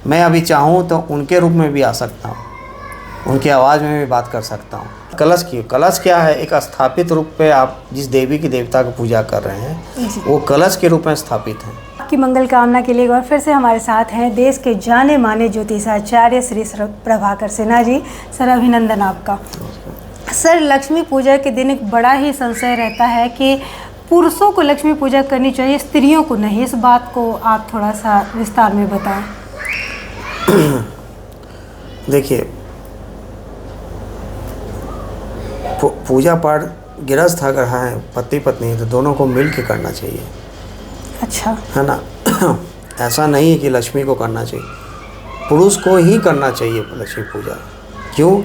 मैं अभी चाहूँ तो उनके रूप में भी आ सकता हूँ, उनकी आवाज़ में भी बात कर सकता हूँ। कलश क्या है? एक स्थापित रूप पे आप जिस देवी की देवता की पूजा कर रहे हैं वो कलश के रूप में स्थापित हैं। आपकी मंगल कामना के लिए एक बार फिर से हमारे साथ हैं देश के जाने माने ज्योतिषाचार्य श्री प्रभाकर सिन्हा जी। सर अभिनंदन आपका। सर, लक्ष्मी पूजा के दिन एक बड़ा ही संशय रहता है कि पुरुषों को लक्ष्मी पूजा करनी चाहिए, स्त्रियों को नहीं। इस बात को आप थोड़ा सा विस्तार में बताएं। देखिए, पूजा पाठ गृहस्थ अगर है, पति पत्नी है, तो दोनों को मिल के करना चाहिए। अच्छा, है ना। ऐसा नहीं है कि लक्ष्मी को करना चाहिए, पुरुष को ही करना चाहिए लक्ष्मी पूजा। क्यों?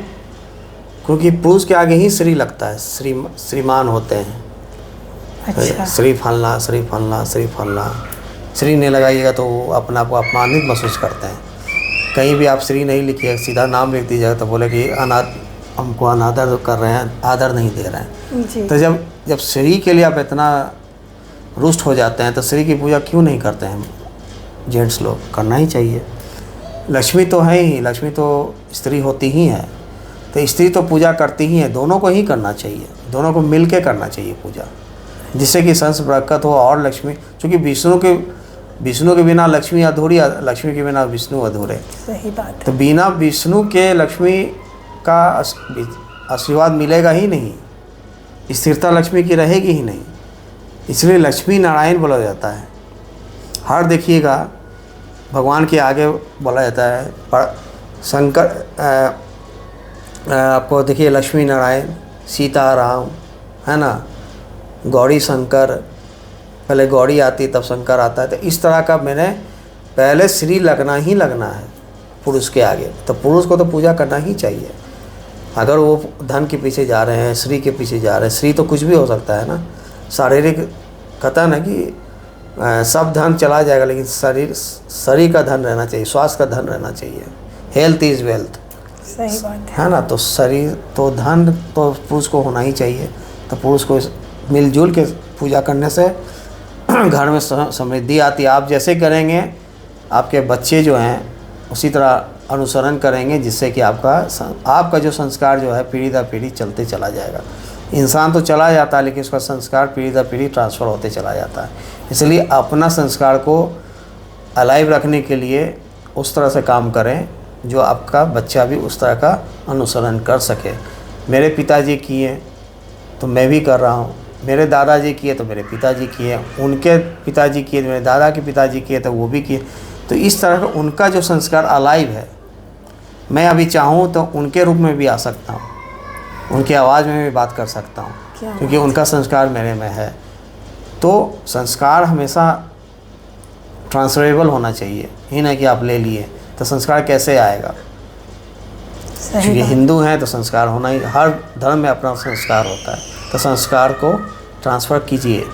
क्योंकि पुरुष के आगे ही श्री लगता है, श्रीमान होते हैं। अच्छा। श्री फलना, श्री फलना, श्री फलना। श्री नहीं लगाइएगा तो वो अपने आप को अपमानित महसूस करते हैं। कहीं भी आप श्री नहीं लिखिए, सीधा नाम लिख दीजिएगा तो बोले कि हमको अनादर कर रहे हैं, आदर नहीं दे रहे हैं जी। तो जब श्री के लिए आप इतना रुष्ट हो जाते हैं तो श्री की पूजा क्यों नहीं करते हैं? जेंट्स लोग करना ही चाहिए। लक्ष्मी तो है ही, लक्ष्मी तो स्त्री होती ही है, तो स्त्री तो पूजा करती ही है। दोनों को ही करना चाहिए, दोनों को मिल के करना चाहिए पूजा, जिससे कि संस बरकत हो। और लक्ष्मी, क्योंकि विष्णु के बिना लक्ष्मी अधूरी, लक्ष्मी के बिना विष्णु अधूरे। सही बात है। तो बिना विष्णु के लक्ष्मी का आशीर्वाद मिलेगा ही नहीं, स्थिरता लक्ष्मी की रहेगी ही नहीं। इसलिए लक्ष्मी नारायण बोला जाता है। हर देखिएगा भगवान के आगे बोला जाता है, पर शंकर आपको देखिए लक्ष्मी नारायण, सीता राम, है ना, गौरी शंकर, पहले गौरी आती तब शंकर आता है। तो इस तरह का मैंने पहले श्री लगना ही लगना है पुरुष के आगे। तो पुरुष को तो पूजा करना ही चाहिए। अगर वो धन के पीछे जा रहे हैं, श्री के पीछे जा रहे हैं, श्री तो कुछ भी हो सकता है ना। शारीरिक कहता है ना कि सब धन चला जाएगा, लेकिन शरीर का धन रहना चाहिए, स्वास्थ्य का धन रहना चाहिए। Health is wealth. सही बात है ना। तो शरीर तो धन तो पुरुष को होना ही चाहिए। तो पुरुष को मिलजुल के पूजा करने से घर में समृद्धि आती है। आप जैसे करेंगे आपके बच्चे जो हैं उसी तरह अनुसरण करेंगे, जिससे कि आपका जो संस्कार जो है पीढ़ी दर पीढ़ी चलते चला जाएगा। इंसान तो चला जाता है, लेकिन उसका संस्कार पीढ़ी दर पीढ़ी ट्रांसफ़र होते चला जाता है। इसलिए अपना संस्कार को अलाइव रखने के लिए उस तरह से काम करें जो आपका बच्चा भी उस तरह का अनुसरण कर सके। मेरे पिताजी किए तो मैं भी कर रहा हूँ, मेरे दादाजी किए तो मेरे पिताजी किए, उनके पिताजी किए तो मेरे दादा के पिताजी किए तो वो भी किए। तो इस तरह का उनका जो संस्कार अलाइव है, मैं अभी चाहूँ तो उनके रूप में भी आ सकता हूँ, उनकी आवाज़ में भी बात कर सकता हूँ, क्योंकि उनका संस्कार मेरे में है। तो संस्कार हमेशा ट्रांसफरेबल होना चाहिए, ही नहीं कि आप ले लिए तो संस्कार कैसे आएगा। क्योंकि हिंदू हैं तो संस्कार होना ही, हर धर्म में अपना संस्कार होता है। तो संस्कार को ट्रांसफ़र कीजिए।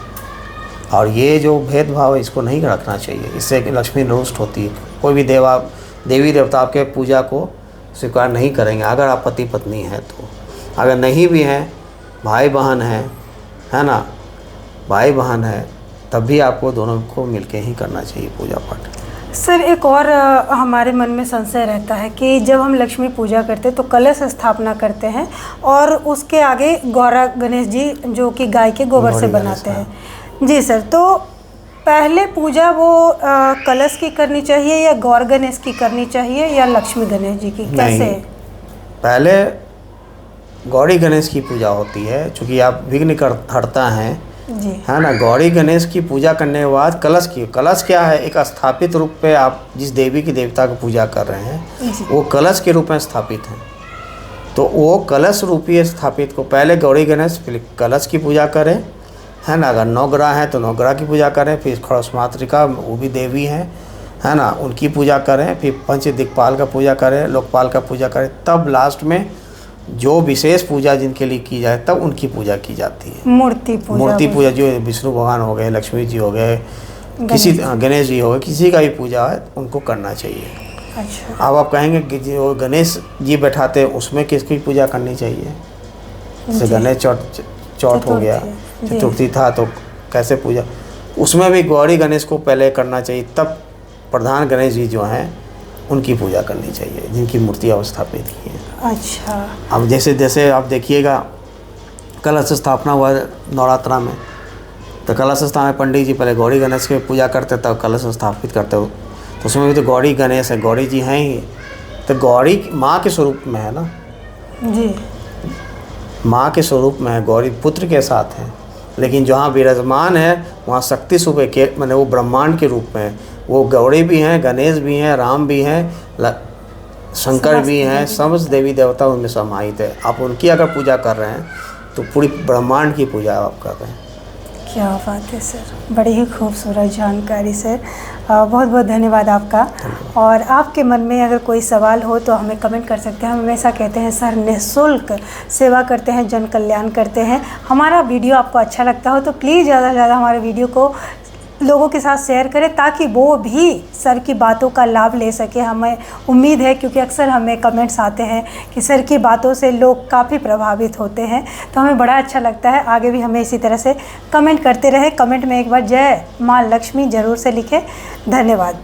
और ये जो भेदभाव है इसको नहीं रखना चाहिए, इससे लक्ष्मी रुष्ट होती है। कोई भी देवी देवता आपके पूजा को स्वीकार नहीं करेंगे अगर आप पति पत्नी हैं तो। अगर नहीं भी हैं, भाई बहन हैं, है ना, भाई बहन है, तब भी आपको दोनों को मिलके ही करना चाहिए पूजा पाठ। सर, एक और हमारे मन में संशय रहता है कि जब हम लक्ष्मी पूजा करते हैं तो कलश स्थापना करते हैं और उसके आगे गौरा गणेश जी जो कि गाय के गोबर से बनाते हैं। जी सर, तो पहले पूजा वो कलश की करनी चाहिए या गौर गणेश की करनी चाहिए या लक्ष्मी गणेश जी की, कैसे? पहले गौरी गणेश की पूजा होती है, चूँकि आप विघ्न हरता हैं जी, है ना। गौरी गणेश की पूजा करने के बाद कलश क्या है? एक स्थापित रूप पे आप जिस देवी की देवता की पूजा कर रहे हैं वो कलश के रूप में स्थापित हैं। तो वो कलश रूपी स्थापित को पहले गौरी गणेश, फिर कलश की पूजा करें, है ना। अगर नवग्रह हैं तो नवग्रह की पूजा करें, फिर खड़स मातृका वो भी देवी हैं, है ना, उनकी पूजा करें, फिर पंच दिक्पाल का पूजा करें, लोकपाल का पूजा करें, तब लास्ट में जो विशेष पूजा जिनके लिए की जाए तब उनकी पूजा की जाती है। मूर्ति पूजा जो विष्णु भगवान हो गए, लक्ष्मी जी हो गए, किसी गणेश जी हो गए, किसी का भी पूजा है उनको करना चाहिए। अच्छा। अब आप कहेंगे कि जो गणेश जी बैठाते हैं उसमें किसकी पूजा करनी चाहिए? जैसे गणेश चौथ हो गया, चतुर्थी था तो कैसे पूजा? उसमें भी गौरी गणेश को पहले करना चाहिए, तब प्रधान गणेश जी जो हैं उनकी पूजा करनी चाहिए, जिनकी मूर्ति अवस्थापित की है। अच्छा। अब जैसे जैसे आप देखिएगा, कलश स्थापना हुआ नवरात्रा में, तो कलश स्थापना में पंडित जी पहले गौरी गणेश की पूजा करते, तब कलश स्थापित करते हो, तो उसमें भी तो गौरी गणेश है, गौरी जी हैं ही, तो गौरी माँ के स्वरूप में है ना जी, माँ के स्वरूप में है, गौरी पुत्र के साथ है। लेकिन जहाँ विराजमान है वहाँ शक्ति स्वरूप के मैंने वो ब्रह्मांड के रूप में है, वो गौरी भी हैं, गणेश भी हैं, राम भी हैं, शंकर भी हैं, समस्त देवी देवता उनमें समाहित है। आप उनकी अगर पूजा कर रहे हैं तो पूरी ब्रह्मांड की पूजा आप कर रहे हैं। क्या बात है सर, बड़ी ही खूबसूरत जानकारी सर, बहुत बहुत धन्यवाद आपका। और आपके मन में अगर कोई सवाल हो तो हमें कमेंट कर सकते हैं। हम हमेशा कहते हैं सर निःशुल्क सेवा करते हैं, जन कल्याण करते हैं। हमारा वीडियो आपको अच्छा लगता हो तो प्लीज़ ज़्यादा से ज़्यादा हमारे वीडियो को लोगों के साथ शेयर करें, ताकि वो भी सर की बातों का लाभ ले सके। हमें उम्मीद है, क्योंकि अक्सर हमें कमेंट्स आते हैं कि सर की बातों से लोग काफ़ी प्रभावित होते हैं, तो हमें बड़ा अच्छा लगता है। आगे भी हमें इसी तरह से कमेंट करते रहे। कमेंट में एक बार जय माँ लक्ष्मी ज़रूर से लिखें। धन्यवाद।